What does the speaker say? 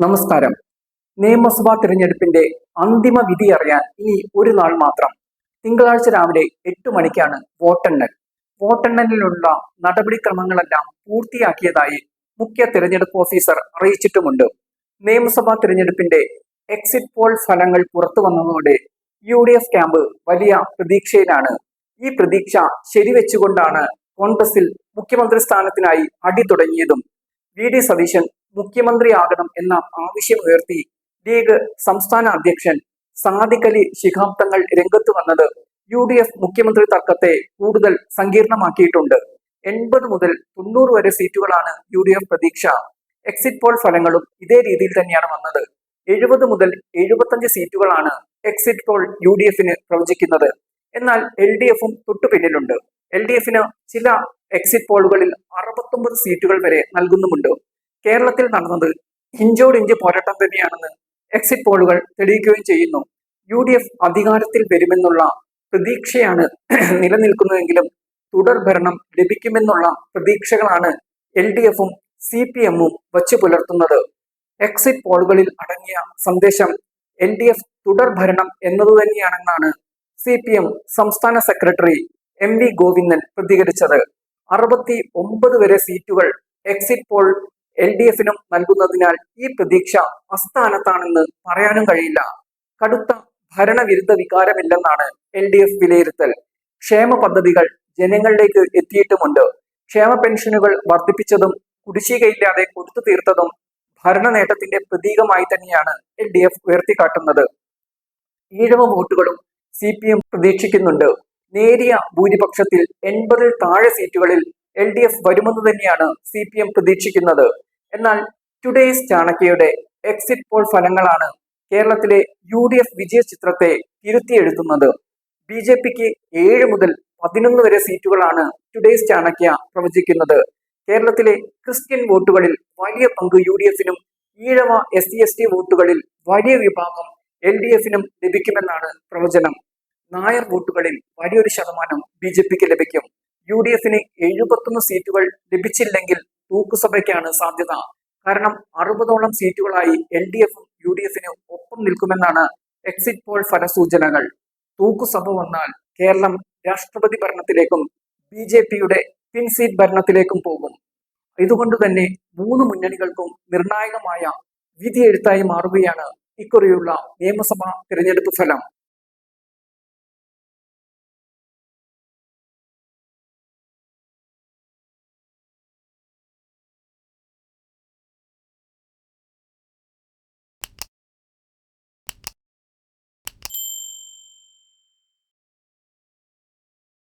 നമസ്കാരം. നിയമസഭാ തിരഞ്ഞെടുപ്പിന്റെ അന്തിമ വിധി അറിയാൻ ഇനി ഒരു നാൾ മാത്രം. തിങ്കളാഴ്ച രാവിലെ 8 മണിക്കാണ് വോട്ടെണ്ണൽ. വോട്ടെണ്ണലിനുള്ള നടപടിക്രമങ്ങളെല്ലാം പൂർത്തിയാക്കിയതായി മുഖ്യ തിരഞ്ഞെടുപ്പ് ഓഫീസർ അറിയിച്ചിട്ടുമുണ്ട്. നിയമസഭാ തിരഞ്ഞെടുപ്പിന്റെ എക്സിറ്റ് പോൾ ഫലങ്ങൾ പുറത്തു വന്നതോടെ UDF ക്യാമ്പ് വലിയ പ്രതീക്ഷയിലാണ്. ഈ പ്രതീക്ഷ ശരിവെച്ചുകൊണ്ടാണ് കോൺഗ്രസിൽ മുഖ്യമന്ത്രി സ്ഥാനത്തിനായി അടി തുടങ്ങിയതും. VD സതീശൻ മുഖ്യമന്ത്രിയാകണം എന്ന ആവശ്യമുയർത്തി ലീഗ് സംസ്ഥാന അധ്യക്ഷൻ സാദിഖ് അലി ശിഹാബ് തങ്ങൾ രംഗത്ത് വന്നത് UDF മുഖ്യമന്ത്രി തർക്കത്തെ കൂടുതൽ സങ്കീർണമാക്കിയിട്ടുണ്ട്. 80 മുതൽ 90 വരെ സീറ്റുകളാണ് UDF പ്രതീക്ഷ. എക്സിറ്റ് പോൾ ഫലങ്ങളും ഇതേ രീതിയിൽ തന്നെയാണ് വന്നത്. 70 മുതൽ 75 സീറ്റുകളാണ് എക്സിറ്റ് പോൾ UDFന് പ്രവചിക്കുന്നത്. എന്നാൽ LDFും തൊട്ടുപിന്നിലുണ്ട്. LDFന് ചില എക്സിറ്റ് പോളുകളിൽ 69 സീറ്റുകൾ വരെ നൽകുന്നുമുണ്ട്. കേരളത്തിൽ നടന്നത് ഇഞ്ചോടിഞ്ച് പോരാട്ടം തന്നെയാണെന്ന് എക്സിറ്റ് പോളുകൾ തെളിയിക്കുകയും ചെയ്യുന്നു. UDF അധികാരത്തിൽ വരുമെന്നുള്ള പ്രതീക്ഷയാണ് നിലനിൽക്കുന്നതെങ്കിലും തുടർഭരണം ലഭിക്കുമെന്നുള്ള പ്രതീക്ഷകളാണ് LDFും CPMും വച്ചു പുലർത്തുന്നത്. എക്സിറ്റ് പോളുകളിൽ അടങ്ങിയ സന്ദേശം LDF തുടർഭരണം എന്നതു തന്നെയാണെന്നാണ് CPM സംസ്ഥാന സെക്രട്ടറി MV ഗോവിന്ദൻ പ്രതികരിച്ചത്. 69 വരെ സീറ്റുകൾ എക്സിറ്റ് പോൾ LDFനും നൽകുന്നതിനാൽ ഈ പ്രതീക്ഷ അസ്ഥാനത്താണെന്ന് പറയാനും കഴിയില്ല. കടുത്ത ഭരണവിരുദ്ധ വികാരമില്ലെന്നാണ് LDF വിലയിരുത്തൽ. ക്ഷേമ പദ്ധതികൾ ജനങ്ങളിലേക്ക് എത്തിയിട്ടുമുണ്ട്. ക്ഷേമ പെൻഷനുകൾ വർദ്ധിപ്പിച്ചതും കുടിശ്ശികയില്ലാതെ കൊടുത്തു തീർത്തതും ഭരണ നേട്ടത്തിന്റെ പ്രതീകമായി തന്നെയാണ് LDF ഉയർത്തിക്കാട്ടുന്നത്. ഈഴവ വോട്ടുകളും CPM പ്രതീക്ഷിക്കുന്നുണ്ട്. നേരിയ ഭൂരിപക്ഷത്തിൽ 80-ൽ താഴെ സീറ്റുകളിൽ LDF വരുമെന്ന് തന്നെയാണ് CPM പ്രതീക്ഷിക്കുന്നത്. എന്നാൽ ടുഡേയ്സ് ചാണക്യയുടെ എക്സിറ്റ് പോൾ ഫലങ്ങളാണ് കേരളത്തിലെ UDF വിജയ ചിത്രത്തെ തിരുത്തിയെഴുതുന്നത്. BJPക്ക് 7 മുതൽ 11 വരെ സീറ്റുകളാണ് ടുഡേയ്സ് ചാണക്യ പ്രവചിക്കുന്നത്. കേരളത്തിലെ ക്രിസ്ത്യൻ വോട്ടുകളിൽ വലിയ പങ്ക് UDFനും ഈഴവ SC/ST വോട്ടുകളിൽ വലിയ വിഭാഗം LDFനും ലഭിക്കുമെന്നാണ് പ്രവചനം. നായർ വോട്ടുകളിൽ വലിയൊരു ശതമാനം BJPക്ക് ലഭിക്കും. UDFന് 71 സീറ്റുകൾ ലഭിച്ചില്ലെങ്കിൽ തൂക്കുസഭയ്ക്കാണ് സാധ്യത. കാരണം 60ഓളം സീറ്റുകളായി LDFും UDFന് ഒപ്പം നിൽക്കുമെന്നാണ് എക്സിറ്റ് പോൾ ഫലസൂചനകൾ. തൂക്കുസഭ വന്നാൽ കേരളം രാഷ്ട്രപതി ഭരണത്തിലേക്കും BJPയുടെ പിൻസീറ്റ് ഭരണത്തിലേക്കും പോകും. ഇതുകൊണ്ട് തന്നെ 3 മുന്നണികൾക്കും നിർണായകമായ വിധിയെഴുത്തായി മാറുകയാണ് ഇക്കുറിയുള്ള നിയമസഭാ തിരഞ്ഞെടുപ്പ് ഫലം.